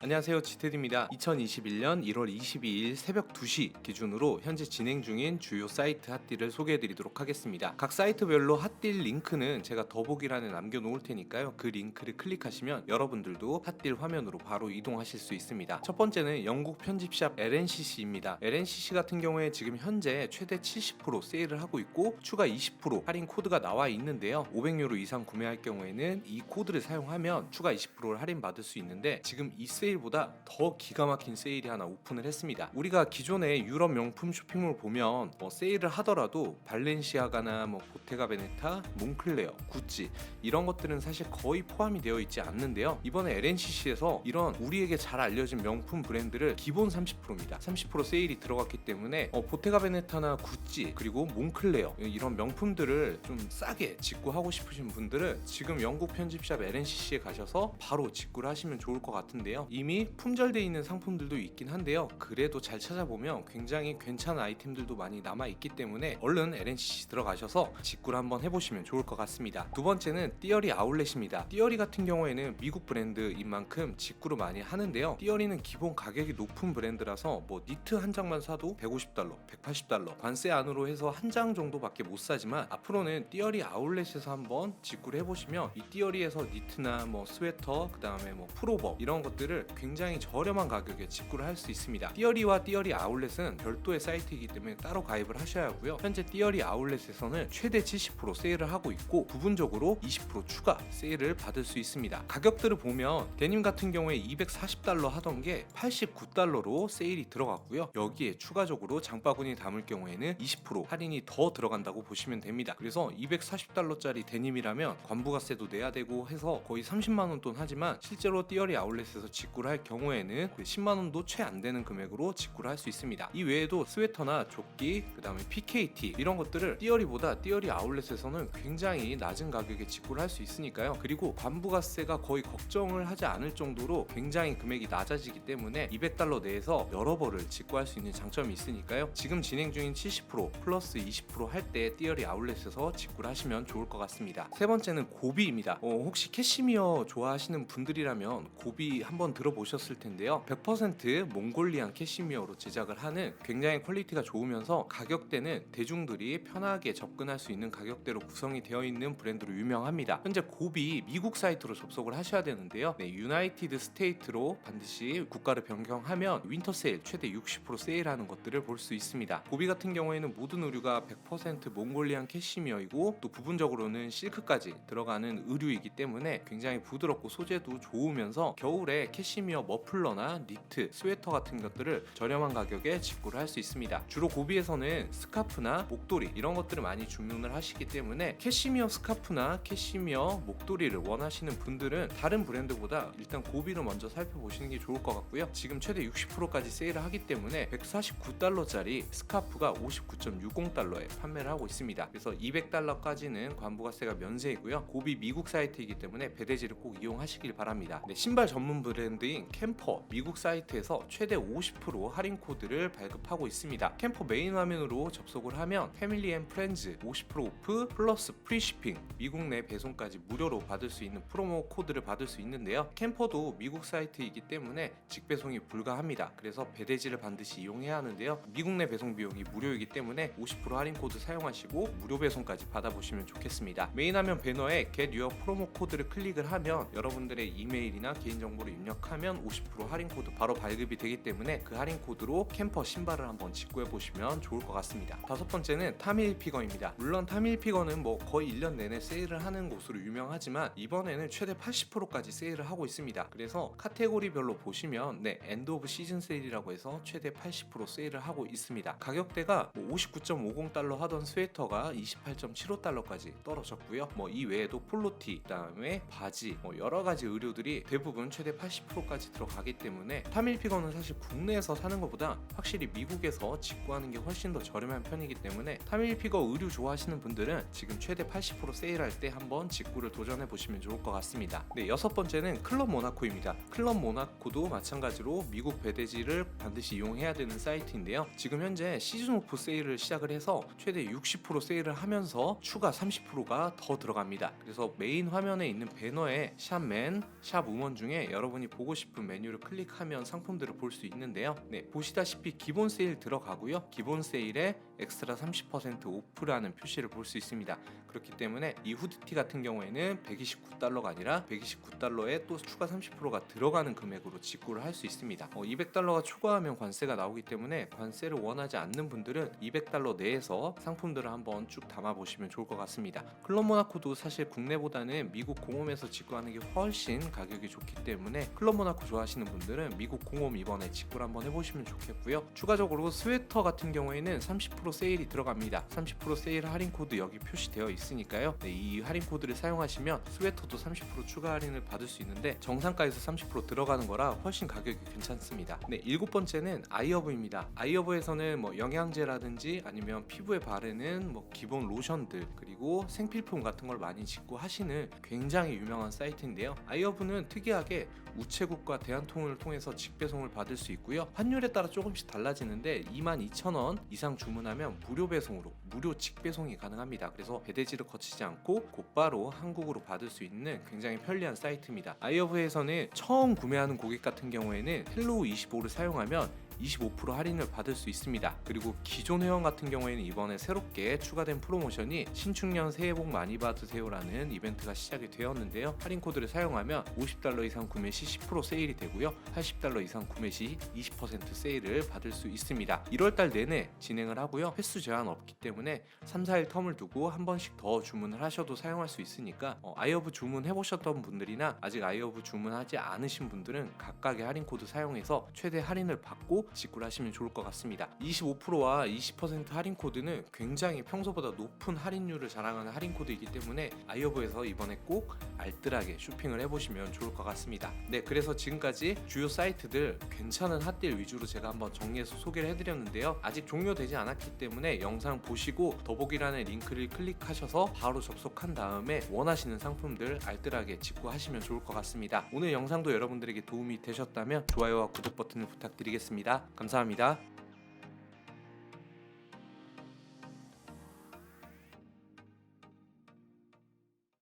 안녕하세요, 지테드입니다. 2021년 1월 22일 새벽 2시 기준으로 현재 진행 중인 주요 사이트 핫딜을 소개해드리도록 하겠습니다. 각 사이트별로 핫딜 링크는 제가 더보기란에 남겨놓을 테니까요. 그 링크를 클릭하시면 여러분들도 핫딜 화면으로 바로 이동하실 수 있습니다. 첫 번째는 영국 편집샵 LNCC입니다. LNCC 같은 경우에 지금 현재 최대 70% 세일을 하고 있고 추가 20% 할인 코드가 나와 있는데요. 500유로 이상 구매할 경우에는 이 코드를 사용하면 추가 20%를 할인 받을 수 있는데 지금 이 세일보다 더 기가 막힌 세일이 하나 오픈을 했습니다. 우리가 기존에 유럽 명품 쇼핑몰 보면 세일을 하더라도 발렌시아가나 보테가 베네타, 몽클레어, 구찌 이런 것들은 사실 거의 포함이 되어 있지 않는데요. 이번에 LNCC에서 이런 우리에게 잘 알려진 명품 브랜드를 기본 30%입니다. 30% 세일이 들어갔기 때문에 보테가 베네타나 구찌 그리고 몽클레어 이런 명품들을 좀 싸게 직구하고 싶으신 분들은 지금 영국 편집샵 LNCC에 가셔서 바로 직구를 하시면 좋을 것 같은데요. 이미 품절되어 있는 상품들도 있긴 한데요. 그래도 잘 찾아보면 굉장히 괜찮은 아이템들도 많이 남아있기 때문에 얼른 LNCC 들어가셔서 직구를 한번 해보시면 좋을 것 같습니다. 두 번째는 띠어리 아울렛입니다. 띠어리 같은 경우에는 미국 브랜드인 만큼 직구를 많이 하는데요. 띠어리는 기본 가격이 높은 브랜드라서 니트 한 장만 사도 150달러, 180달러 관세 안으로 해서 한 장 정도밖에 못 사지만 앞으로는 띠어리 아울렛에서 한번 직구를 해보시면 이 띠어리에서 니트나 스웨터 그 다음에 풀오버 이런 것들을 굉장히 저렴한 가격에 직구를 할 수 있습니다. 띠어리와 띠어리 아울렛은 별도의 사이트이기 때문에 따로 가입을 하셔야 하고요. 현재 띠어리 아울렛에서는 최대 70% 세일을 하고 있고 부분적으로 20% 추가 세일을 받을 수 있습니다. 가격들을 보면 데님 같은 경우에 240달러 하던 게 89달러로 세일이 들어갔고요. 여기에 추가적으로 장바구니 담을 경우에는 20% 할인이 더 들어간다고 보시면 됩니다. 그래서 240달러짜리 데님이라면 관부가세도 내야 되고 해서 거의 30만원 돈 하지만 실제로 띠어리 아울렛에서 직구를 할 경우에는 10만원도 채 안 되는 금액으로 직구를 할 수 있습니다. 이 외에도 스웨터나 조끼 그 다음에 PKT 이런 것들을 띠어리보다 띠어리 아울렛에서는 굉장히 낮은 가격에 직구를 할 수 있으니까요. 그리고 관부가세가 거의 걱정을 하지 않을 정도로 굉장히 금액이 낮아지기 때문에 200달러 내에서 여러 벌을 직구할 수 있는 장점이 있으니까요. 지금 진행 중인 70% 플러스 20% 할 때 띠어리 아울렛에서 직구를 하시면 좋을 것 같습니다. 세 번째는 고비입니다. 혹시 캐시미어 좋아하시는 분들이라면 고비 한번 들어보셨을 텐데요. 100% 몽골리안 캐시미어로 제작을 하는 굉장히 퀄리티가 좋으면서 가격대는 대중들이 편하게 접근할 수 있는 가격대로 구성이 되어 있는 브랜드로 유명합니다. 현재 고비 미국 사이트로 접속을 하셔야 되는데요. 유나이티드 스테이트로 반드시 국가를 변경하면 윈터 세일 최대 60% 세일하는 것들을 볼 수 있습니다. 고비 같은 경우에는 모든 의류가 100% 몽골리안 캐시미어이고 또 부분적으로는 실크까지 들어가는 의류이기 때문에 굉장히 부드럽고 소재도 좋으면서 겨울에 캐시미어 머플러나 니트, 스웨터 같은 것들을 저렴한 가격에 직구를 할 수 있습니다. 주로 고비에서는 스카프나 목도리 이런 것들을 많이 주문을 하시기 때문에 캐시미어 스카프나 캐시미어 목도리를 원하시는 분들은 다른 브랜드보다 일단 고비를 먼저 살펴보시는 게 좋을 것 같고요. 지금 최대 60%까지 세일을 하기 때문에 149달러짜리 스카프가 59.60달러에 판매를 하고 있습니다. 그래서 200달러까지는 관부가세가 면세이고요. 고비 미국 사이트이기 때문에 배대지를 꼭 이용하시길 바랍니다. 신발 전문 브랜드인 캠퍼 미국 사이트에서 최대 50% 할인 코드를 발급하고 있습니다. 캠퍼 메인 화면으로 접속을 하면 패밀리 앤 프렌즈 50% 오프 플러스 프리시핑 미국 내 배송까지 무료로 받을 수 있는 프로모 코드를 받을 수 있는데요. 캠퍼도 미국 사이트이기 때문에 직배송이 불가합니다. 그래서 배대지를 반드시 이용해야 하는데요. 미국 내 배송 비용이 무료이기 때문에 50% 할인 코드 사용하시고 무료 배송까지 받아보시면 좋겠습니다. 메인 화면 배너에 Get Your 프로모 코드를 클릭을 하면 여러분들의 이메일이나 개인정보를 입력하면 50% 할인 코드 바로 발급이 되기 때문에 그 할인 코드로 캠퍼 신발을 한번 직구해 보시면 좋을 것 같습니다. 다섯 번째는 타밀피거입니다. 물론 타밀피거는 거의 1년 내내 세일을 하는 곳으로 유명하지만 이번에는 최대 80%까지 세일을 하고 있습니다. 그래서 카테고리별로 보시면 엔드 오브 시즌 세일이라고 해서 최대 80% 세일을 하고 있습니다. 가격대가 59.50달러 하던 스웨터가 28.75달러까지 떨어졌고요. 이 외에도 폴로티, 그다음에 바지, 여러 가지 의류들이 대부분 최대 80%까지 들어가기 때문에 타밀피거는 사실 국내에서 사는 것보다 확실히 미국에서 직구하는 게 훨씬 더 저렴한 편이기 때문에 타밀피거 의류 좋아하시는 분들은 지금 최대 80% 세일할 때 한번 직구를 도전해 보시면 좋을 것 같습니다. 여섯 번째는 클럽 모나코입니다. 클럽 모나코도 마찬가지로 미국 배대지를 반드시 이용해야 되는 사이트인데요. 지금 현재 시즌 오프 세일을 시작을 해서 최대 60% 세일을 하면서 추가 30%가 더 들어갑니다. 그래서 메인 화면에 있는 배너에 샵맨, 샵우먼 중에 여러분이 보고 보고 싶은 메뉴를 클릭하면 상품들을 볼 수 있는데요. 네, 보시다시피 기본 세일 들어가고요. 기본 세일에 엑스트라 30% 오프라는 표시를 볼 수 있습니다. 그렇기 때문에 이 후드티 같은 경우에는 129달러가 아니라 129달러에 또 추가 30%가 들어가는 금액으로 직구를 할 수 있습니다. 200달러가 초과하면 관세가 나오기 때문에 관세를 원하지 않는 분들은 200달러 내에서 상품들을 한번 쭉 담아보시면 좋을 것 같습니다. 클럽 모나코도 사실 국내보다는 미국 공홈에서 직구하는 게 훨씬 가격이 좋기 때문에 클럽 모나코 좋아하시는 분들은 미국 공홈 이번에 직구를 한번 해보시면 좋겠고요. 추가적으로 스웨터 같은 경우에는 30% 세일이 들어갑니다. 30% 세일 할인 코드 여기 표시되어 있으니까요. 네, 이 할인 코드를 사용하시면 스웨터도 30% 추가 할인을 받을 수 있는데 정상가에서 30% 들어가는 거라 훨씬 가격이 괜찮습니다. 네, 7번째는 아이허브입니다. 아이허브에서는 뭐 영양제라든지 아니면 피부에 바르는 뭐 기본 로션들 그리고 생필품 같은 걸 많이 직구하시는 굉장히 유명한 사이트인데요. 아이허브는 특이하게 우체국과 대한통운을 통해서 직배송을 받을 수 있고요. 환율에 따라 조금씩 달라지는데 22,000원 이상 주문하면 무료 배송으로 무료 직배송이 가능합니다. 그래서 배대지를 거치지 않고 곧바로 한국으로 받을 수 있는 굉장히 편리한 사이트입니다. 아이허브에서는 처음 구매하는 고객 같은 경우에는 헬로우 25를 사용하면 25% 할인을 받을 수 있습니다. 그리고 기존 회원 같은 경우에는 이번에 새롭게 추가된 프로모션이 신축년 새해 복 많이 받으세요라는 이벤트가 시작이 되었는데요. 할인 코드를 사용하면 50달러 이상 구매 시 10% 세일이 되고요. 80달러 이상 구매 시 20% 세일을 받을 수 있습니다. 1월달 내내 진행을 하고요. 횟수 제한 없기 때문에 3, 4일 텀을 두고 한 번씩 더 주문을 하셔도 사용할 수 있으니까 아이허브 주문해보셨던 분들이나 아직 아이허브 주문하지 않으신 분들은 각각의 할인 코드 사용해서 최대 할인을 받고 직구를 하시면 좋을 것 같습니다. 25%와 20% 할인 코드는 굉장히 평소보다 높은 할인율을 자랑하는 할인 코드이기 때문에 아이허브에서 이번에 꼭 알뜰하게 쇼핑을 해보시면 좋을 것 같습니다. 네, 그래서 지금까지 주요 사이트들 괜찮은 핫딜 위주로 제가 한번 정리해서 소개를 해드렸는데요. 아직 종료되지 않았기 때문에 영상 보시고 더보기란의 링크를 클릭하셔서 바로 접속한 다음에 원하시는 상품들 알뜰하게 직구하시면 좋을 것 같습니다. 오늘 영상도 여러분들에게 도움이 되셨다면 좋아요와 구독 버튼을 부탁드리겠습니다. 감사합니다.